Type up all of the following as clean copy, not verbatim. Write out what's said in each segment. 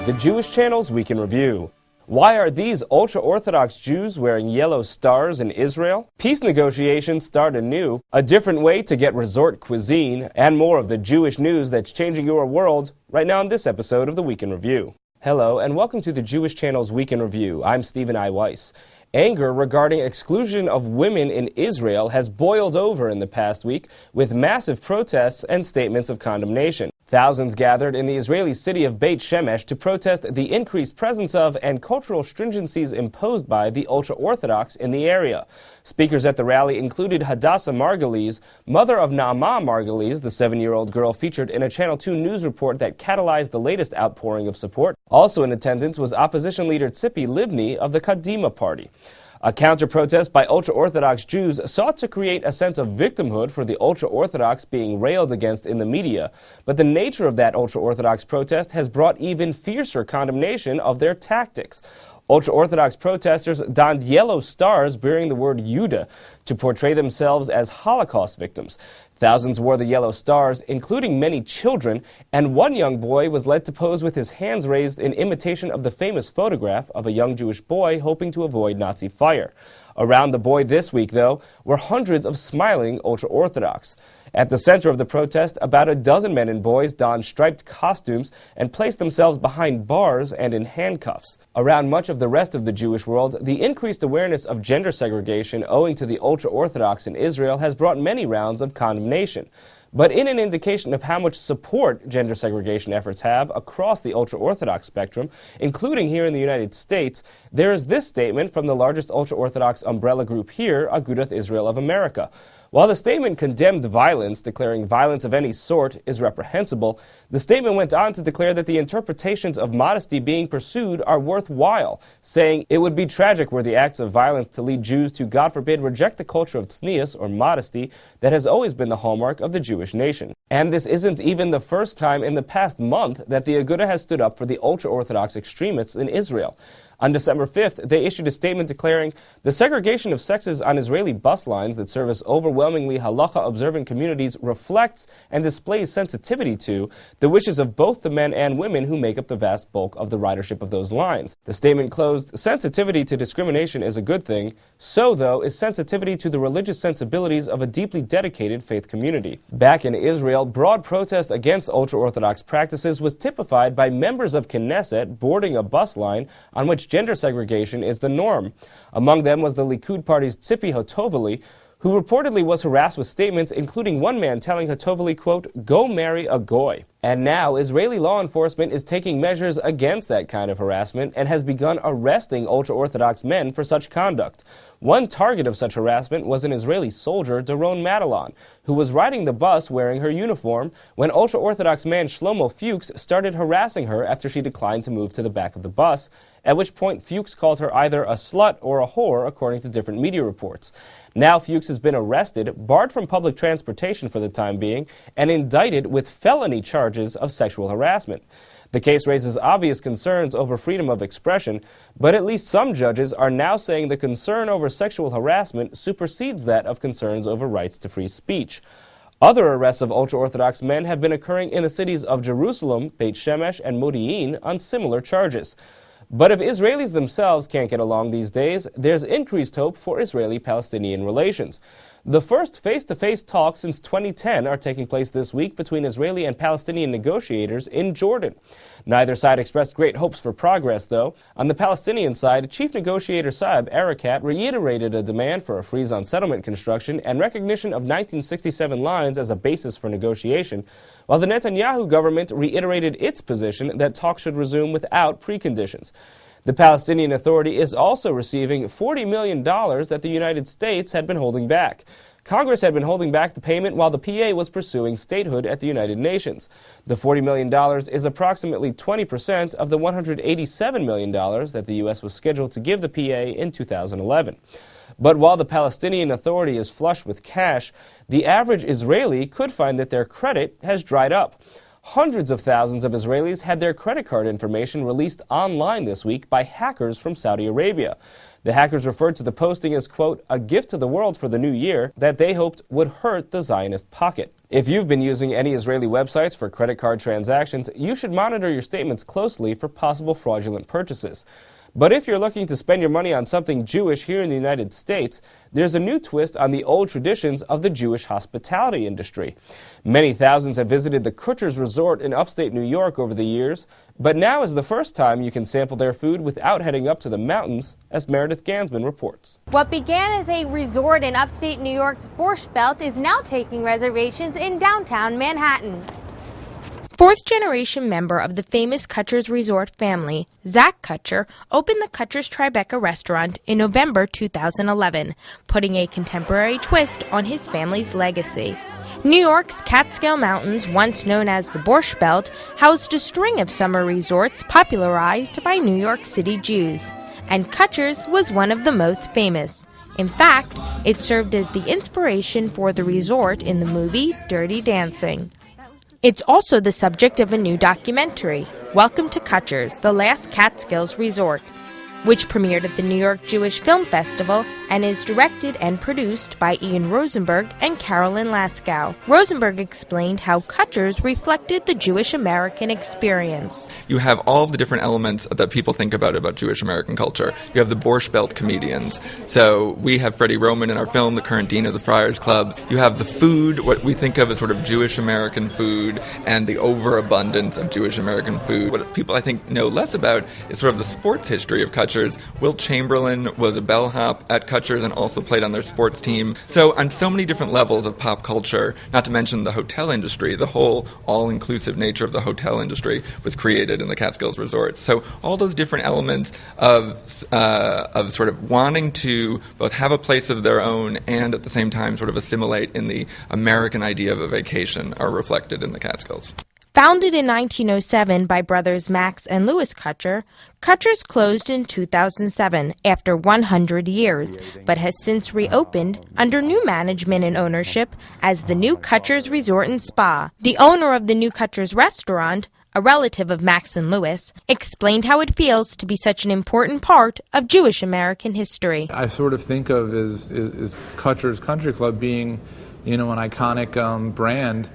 the Jewish Channel's Week in Review. Why are these ultra-Orthodox Jews wearing yellow stars in Israel? Peace negotiations start anew, a different way to get resort cuisine, and more of the Jewish news that's changing your world right now in this episode of the Week in Review. Hello, and welcome to the Jewish Channel's Week in Review. I'm Stephen I. Weiss. Anger regarding exclusion of women in Israel has boiled over in the past week with massive protests and statements of condemnation. Thousands gathered in the Israeli city of Beit Shemesh to protest the increased presence of and cultural stringencies imposed by the ultra-Orthodox in the area. Speakers at the rally included Hadassah Margulies, mother of Naamah Margulies, the 7-year-old girl featured in a Channel 2 news report that catalyzed the latest outpouring of support. Also in attendance was opposition leader Tzipi Livni of the Kadima party. A counter-protest by ultra-Orthodox Jews sought to create a sense of victimhood for the ultra-Orthodox being railed against in the media, but the nature of that ultra-Orthodox protest has brought even fiercer condemnation of their tactics. Ultra-Orthodox protesters donned yellow stars bearing the word Judah to portray themselves as Holocaust victims. Thousands wore the yellow stars, including many children, and one young boy was led to pose with his hands raised in imitation of the famous photograph of a young Jewish boy hoping to avoid Nazi fire. Around the boy this week, though, were hundreds of smiling ultra-Orthodox. At the center of the protest, about a dozen men and boys donned striped costumes and placed themselves behind bars and in handcuffs. Around much of the rest of the Jewish world, the increased awareness of gender segregation owing to the ultra-Orthodox in Israel has brought many rounds of condemnation. But in an indication of how much support gender segregation efforts have across the ultra-Orthodox spectrum, including here in the United States, there is this statement from the largest ultra-Orthodox umbrella group here, Agudath Israel of America. While the statement condemned violence, declaring violence of any sort is reprehensible, the statement went on to declare that the interpretations of modesty being pursued are worthwhile, saying it would be tragic were the acts of violence to lead Jews to, God forbid, reject the culture of tznius, or modesty, that has always been the hallmark of the Jewish nation. And this isn't even the first time in the past month that the Aguda has stood up for the ultra-Orthodox extremists in Israel. On December 5th, they issued a statement declaring, "The segregation of sexes on Israeli bus lines that service overwhelmingly halacha-observant communities reflects and displays sensitivity to the wishes of both the men and women who make up the vast bulk of the ridership of those lines." The statement closed, "Sensitivity to discrimination is a good thing. So, though, is sensitivity to the religious sensibilities of a deeply dedicated faith community." Back in Israel, broad protest against ultra-Orthodox practices was typified by members of Knesset boarding a bus line on which gender segregation is the norm. Among them was the Likud party's Tzipi Hotovely, who reportedly was harassed with statements including one man telling Hotovely, quote, "Go marry a goy." And now, Israeli law enforcement is taking measures against that kind of harassment and has begun arresting ultra-Orthodox men for such conduct. One target of such harassment was an Israeli soldier, Doron Matalon, who was riding the bus wearing her uniform when ultra-Orthodox man Shlomo Fuchs started harassing her after she declined to move to the back of the bus, at which point Fuchs called her either a slut or a whore, according to different media reports. Now Fuchs has been arrested, barred from public transportation for the time being, and indicted with felony charges of sexual harassment. The case raises obvious concerns over freedom of expression, but at least some judges are now saying the concern over sexual harassment supersedes that of concerns over rights to free speech. Other arrests of ultra-Orthodox men have been occurring in the cities of Jerusalem, Beit Shemesh, and Modi'in on similar charges. But if Israelis themselves can't get along these days, there's increased hope for Israeli-Palestinian relations. The first face-to-face talks since 2010 are taking place this week between Israeli and Palestinian negotiators in Jordan. Neither side expressed great hopes for progress, though. On the Palestinian side, Chief Negotiator Saeb Erekat reiterated a demand for a freeze on settlement construction and recognition of 1967 lines as a basis for negotiation, while the Netanyahu government reiterated its position that talks should resume without preconditions. The Palestinian Authority is also receiving $40 million that the United States had been holding back. Congress had been holding back the payment while the PA was pursuing statehood at the United Nations. The $40 million is approximately 20% of the $187 million that the U.S. was scheduled to give the PA in 2011. But while the Palestinian Authority is flush with cash, the average Israeli could find that their credit has dried up. Hundreds of thousands of Israelis had their credit card information released online this week by hackers from Saudi Arabia. The hackers referred to the posting as, quote, a gift to the world for the new year that they hoped would hurt the Zionist pocket. If you've been using any Israeli websites for credit card transactions, you should monitor your statements closely for possible fraudulent purchases. But if you're looking to spend your money on something Jewish here in the United States, there's a new twist on the old traditions of the Jewish hospitality industry. Many thousands have visited the Kutcher's Resort in upstate New York over the years, but now is the first time you can sample their food without heading up to the mountains, as Meredith Gansman reports. What began as a resort in upstate New York's Borscht Belt is now taking reservations in downtown Manhattan. Fourth-generation member of the famous Kutcher's Resort family, Zach Kutcher, opened the Kutcher's Tribeca restaurant in November 2011, putting a contemporary twist on his family's legacy. New York's Catskill Mountains, once known as the Borscht Belt, housed a string of summer resorts popularized by New York City Jews, and Kutcher's was one of the most famous. In fact, it served as the inspiration for the resort in the movie Dirty Dancing. It's also the subject of a new documentary, Welcome to Kutcher's, The Last Catskills Resort, which premiered at the New York Jewish Film Festival and is directed and produced by Ian Rosenberg and Carolyn Laskow. Rosenberg explained how Kutcher's reflected the Jewish American experience. You have all of the different elements that people think about Jewish American culture. You have the Borscht Belt comedians. So we have Freddie Roman in our film, the current dean of the Friars Club. You have the food, what we think of as sort of Jewish American food, and the overabundance of Jewish American food. What people, I think, know less about is sort of the sports history of Kutcher's. Wilt Chamberlain was a bellhop at Kutcher's and also played on their sports team. So on so many different levels of pop culture, not to mention the hotel industry, the whole all-inclusive nature of the hotel industry was created in the Catskills Resort. So all those different elements of sort of wanting to both have a place of their own and at the same time sort of assimilate in the American idea of a vacation are reflected in the Catskills. Founded in 1907 by brothers Max and Louis Kutcher, Kutcher's closed in 2007 after 100 years, but has since reopened under new management and ownership as the new Kutcher's Resort and Spa. The owner of the new Kutcher's restaurant, a relative of Max and Louis, explained how it feels to be such an important part of Jewish American history. I sort of think of as Kutcher's Country Club being, an iconic brand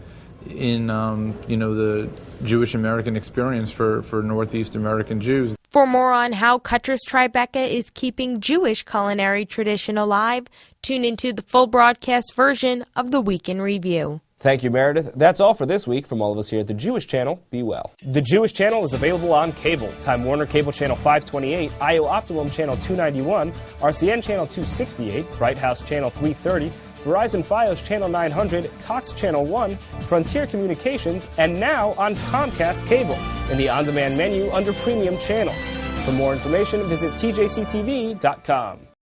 in the Jewish American experience for Northeast American Jews. For more on how Kutcher's Tribeca is keeping Jewish culinary tradition alive, tune into the full broadcast version of the Week in Review. Thank you, Meredith. That's all for this week from all of us here at the Jewish Channel. Be well. The Jewish Channel is available on cable. Time Warner Cable Channel 528, IO Optimum Channel 291, RCN Channel 268, Bright House Channel 330, Verizon Fios Channel 900, Cox Channel 1, Frontier Communications, and now on Comcast Cable in the on-demand menu under Premium Channels. For more information, visit tjctv.com.